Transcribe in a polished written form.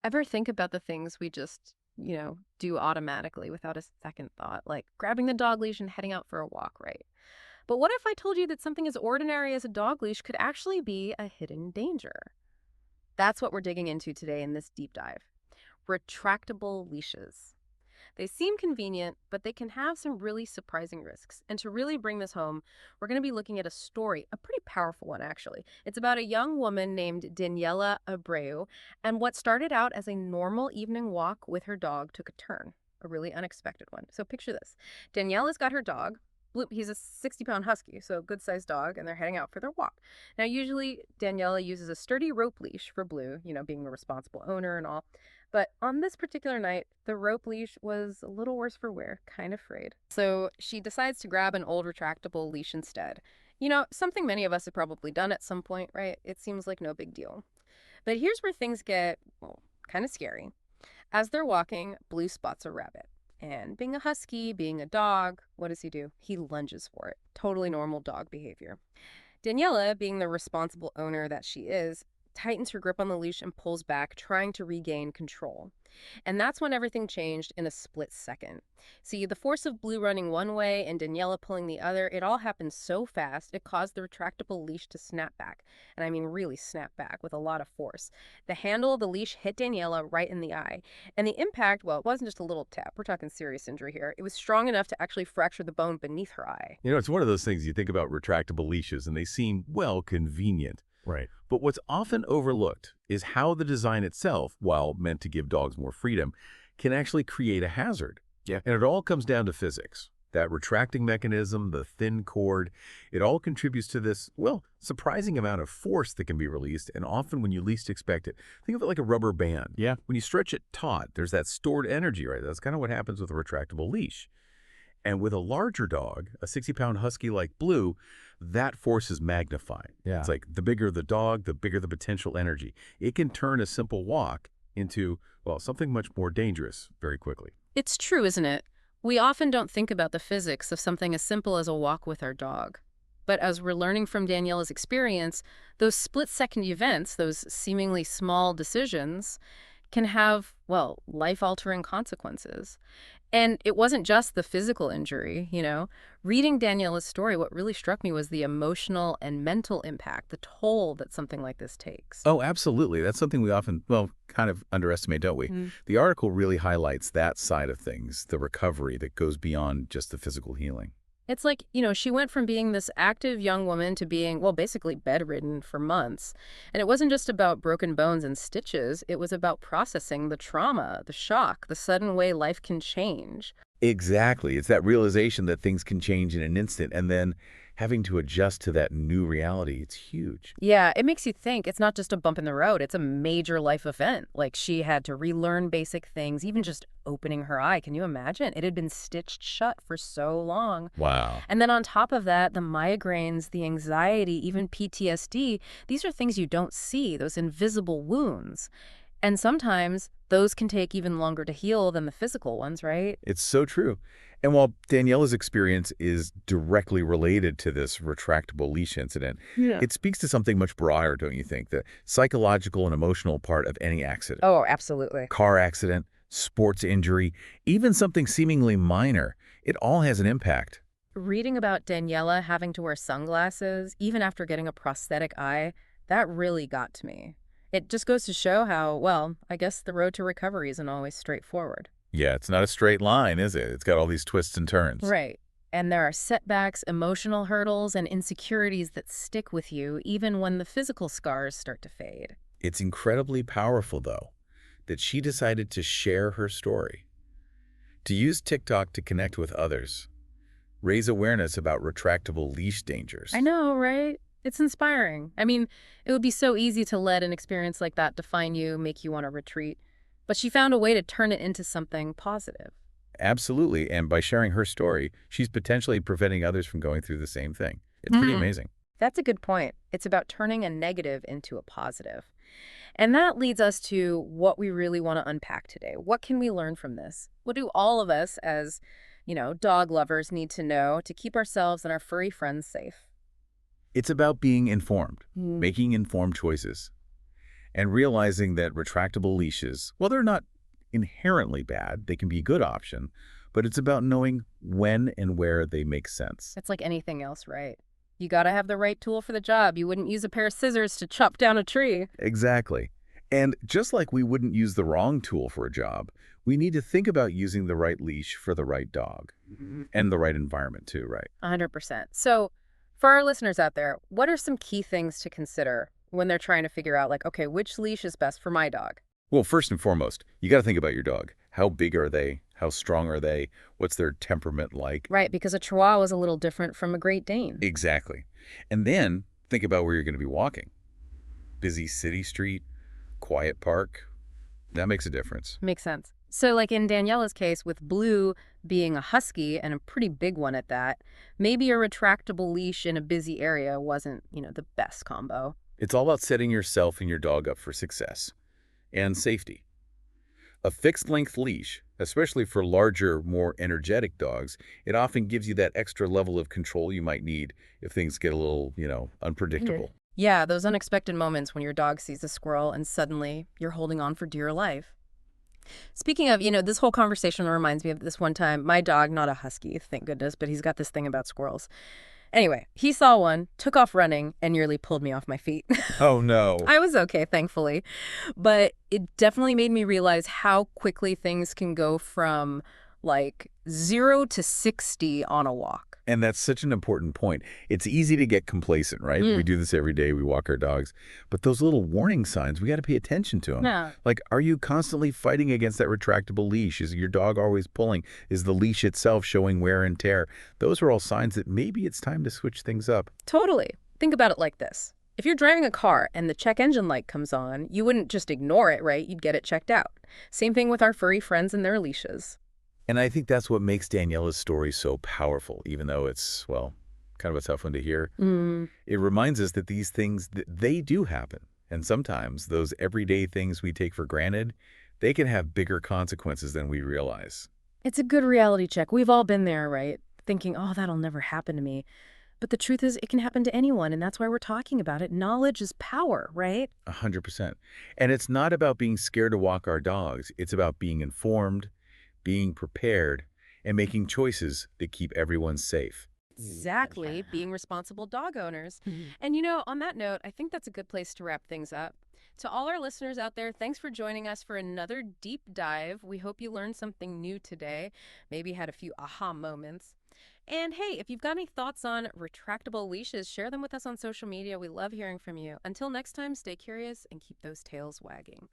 Ever think about the things we just, do automatically without a second thought, like grabbing the dog leash and heading out for a walk, right? But what if I told you that something as ordinary as a dog leash could actually be a hidden danger? That's what we're digging into today in this deep dive. Retractable leashes. They seem convenient, but they can have some really surprising risks. And to really bring this home, we're going to be looking at a story, a pretty powerful one, actually. It's about a young woman named Daniella Abreu, and what started out as a normal evening walk with her dog took a turn, a really unexpected one. So picture this. Daniella's got her dog. Blue, he's a 60-pound husky, so a good-sized dog, and they're heading out for their walk. Now, usually, Daniela uses a sturdy rope leash for Blue, being the responsible owner and all. But on this particular night, the rope leash was a little worse for wear, kind of frayed. So she decides to grab an old retractable leash instead. Something many of us have probably done at some point, right? It seems like no big deal. But here's where things get, well, kind of scary. As they're walking, Blue spots a rabbit. And being a husky, being a dog, what does he do? He lunges for it. Totally normal dog behavior. Daniela, being the responsible owner that she is, tightens her grip on the leash and pulls back, trying to regain control. And that's when everything changed in a split second. See, the force of Blue running one way and Daniela pulling the other, it all happened so fast, it caused the retractable leash to snap back. And I mean really snap back with a lot of force. The handle of the leash hit Daniela right in the eye. And the impact, well, it wasn't just a little tap. We're talking serious injury here. It was strong enough to actually fracture the bone beneath her eye. It's one of those things you think about retractable leashes, and they seem, well, convenient. Right. But what's often overlooked is how the design itself, while meant to give dogs more freedom, can actually create a hazard. Yeah. And it all comes down to physics. That retracting mechanism, the thin cord, it all contributes to this, well, surprising amount of force that can be released, and often when you least expect it. Think of it like a rubber band. Yeah. When you stretch it taut, there's that stored energy, right? That's kind of what happens with a retractable leash. And with a larger dog, a 60-pound husky like Blue, that force is magnified. Yeah. It's like the bigger the dog, the bigger the potential energy. It can turn a simple walk into, well, something much more dangerous very quickly. It's true, isn't it? We often don't think about the physics of something as simple as a walk with our dog. But as we're learning from Daniela's experience, those split-second events, those seemingly small decisions, can have, well, life-altering consequences. And it wasn't just the physical injury. Reading Daniela's story, what really struck me was the emotional and mental impact, the toll that something like this takes. Oh, absolutely. That's something we often, well, kind of underestimate, don't we? The article really highlights that side of things, the recovery that goes beyond just the physical healing. It's like, she went from being this active young woman to being, well, basically bedridden for months. And it wasn't just about broken bones and stitches. It was about processing the trauma, the shock, the sudden way life can change. Exactly. It's that realization that things can change in an instant, and then having to adjust to that new reality. It's huge. Yeah, it makes you think it's not just a bump in the road. It's a major life event. Like she had to relearn basic things, even just opening her eye. Can you imagine? It had been stitched shut for so long. Wow. And then on top of that, the migraines, the anxiety, even PTSD, these are things you don't see, those invisible wounds. And sometimes those can take even longer to heal than the physical ones, right? It's so true. And while Daniella's experience is directly related to this retractable leash incident, it speaks to something much broader, don't you think? The psychological and emotional part of any accident. Oh, absolutely. Car accident, sports injury, even something seemingly minor, it all has an impact. Reading about Daniela having to wear sunglasses, even after getting a prosthetic eye, that really got to me. It just goes to show how, well, I guess the road to recovery isn't always straightforward. Yeah, it's not a straight line, is it? It's got all these twists and turns. Right. And there are setbacks, emotional hurdles, and insecurities that stick with you even when the physical scars start to fade. It's incredibly powerful, though, that she decided to share her story, to use TikTok to connect with others, raise awareness about retractable leash dangers. I know, right? It's inspiring. I mean, it would be so easy to let an experience like that define you, make you want to retreat. But she found a way to turn it into something positive. Absolutely, and by sharing her story, she's potentially preventing others from going through the same thing. It's pretty amazing. That's a good point. It's about turning a negative into a positive. And that leads us to what we really want to unpack today. What can we learn from this? What do all of us as, dog lovers need to know to keep ourselves and our furry friends safe? It's about being informed, making informed choices. And realizing that retractable leashes, well, they're not inherently bad. They can be a good option, but it's about knowing when and where they make sense. It's like anything else, right? You gotta have the right tool for the job. You wouldn't use a pair of scissors to chop down a tree. Exactly. And just like we wouldn't use the wrong tool for a job, we need to think about using the right leash for the right dog and the right environment too, right? 100%. So, for our listeners out there, what are some key things to consider when they're trying to figure out, like, okay, which leash is best for my dog? Well, first and foremost, you got to think about your dog. How big are they? How strong are they? What's their temperament like? Right, because a Chihuahua is a little different from a Great Dane. Exactly. And then think about where you're going to be walking. Busy city street, quiet park. That makes a difference. Makes sense. So, like in Daniella's case, with Blue being a husky and a pretty big one at that, maybe a retractable leash in a busy area wasn't, the best combo. It's all about setting yourself and your dog up for success and safety. A fixed-length leash, especially for larger, more energetic dogs, it often gives you that extra level of control you might need if things get a little, unpredictable. Yeah, those unexpected moments when your dog sees a squirrel and suddenly you're holding on for dear life. Speaking of, this whole conversation reminds me of this one time. My dog, not a husky, thank goodness, but he's got this thing about squirrels. Anyway, he saw one, took off running, and nearly pulled me off my feet. Oh, no. I was okay, thankfully. But it definitely made me realize how quickly things can go from like 0 to 60 on a walk. And that's such an important point. It's easy to get complacent, right? We do this every day. We walk our dogs. But those little warning signs, we got to pay attention to them. Yeah. Like, are you constantly fighting against that retractable leash? Is your dog always pulling? Is the leash itself showing wear and tear? Those are all signs that maybe it's time to switch things up. Totally. Think about it like this. If you're driving a car and the check engine light comes on, you wouldn't just ignore it, right? You'd get it checked out. Same thing with our furry friends and their leashes. And I think that's what makes Daniella's story so powerful, even though it's, well, kind of a tough one to hear. It reminds us that these things, they do happen. And sometimes those everyday things we take for granted, they can have bigger consequences than we realize. It's a good reality check. We've all been there, right? Thinking, oh, that'll never happen to me. But the truth is, it can happen to anyone, and that's why we're talking about it. Knowledge is power, right? 100%. And it's not about being scared to walk our dogs. It's about being informed, being prepared, and making choices that keep everyone safe. Exactly, being responsible dog owners. And on that note, I think that's a good place to wrap things up. To all our listeners out there, thanks for joining us for another deep dive. We hope you learned something new today, maybe had a few aha moments. And hey, if you've got any thoughts on retractable leashes, share them with us on social media. We love hearing from you. Until next time, stay curious and keep those tails wagging.